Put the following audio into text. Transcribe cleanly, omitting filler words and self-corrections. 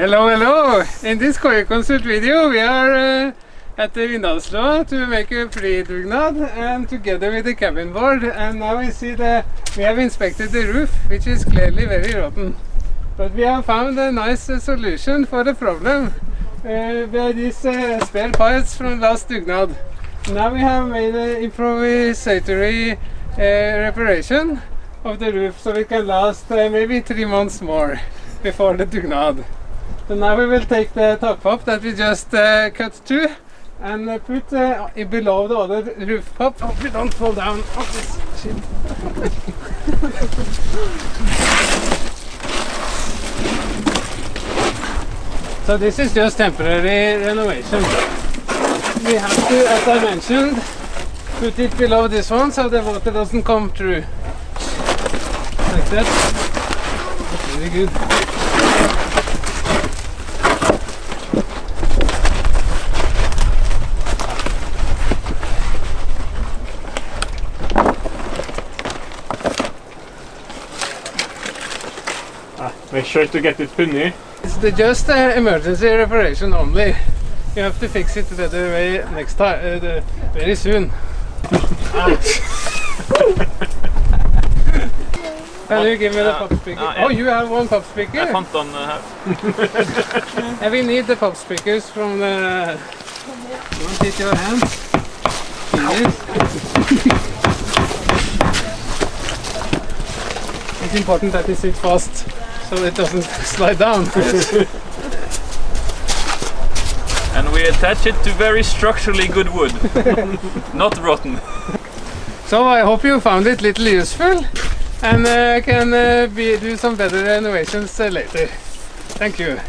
Hello, hello! In this Koieconsult video we are at the Rindalsløa to make a pre-dugnad and together with the cabin board, and now we see we have inspected the roof, which is clearly very rotten. But we have found a nice solution for the problem. We have these spare parts from last dugnad. Now we have made an improvisatory reparation of the roof so it can last maybe 3 months more before the dugnad. So now we will take the takpop that we just cut through and put below the other roof pop. Hope we don't fall down on this shit. So this is just temporary renovation. We have to, as I mentioned, put it below this one so the water doesn't come through. Like that. That's really good. Make sure to get it funny. It's just emergency reparation only. You have to fix it the other way next time, very soon. Can you give me the pop speaker? Oh, you have one pop speaker? I found one here. And we need the pop speakers from the... Don't hit your hands. It's important that you sit fast so it doesn't slide down. And we attach it to very structurally good wood, not rotten. So I hope you found it little useful and can do some better renovations later. Thank you.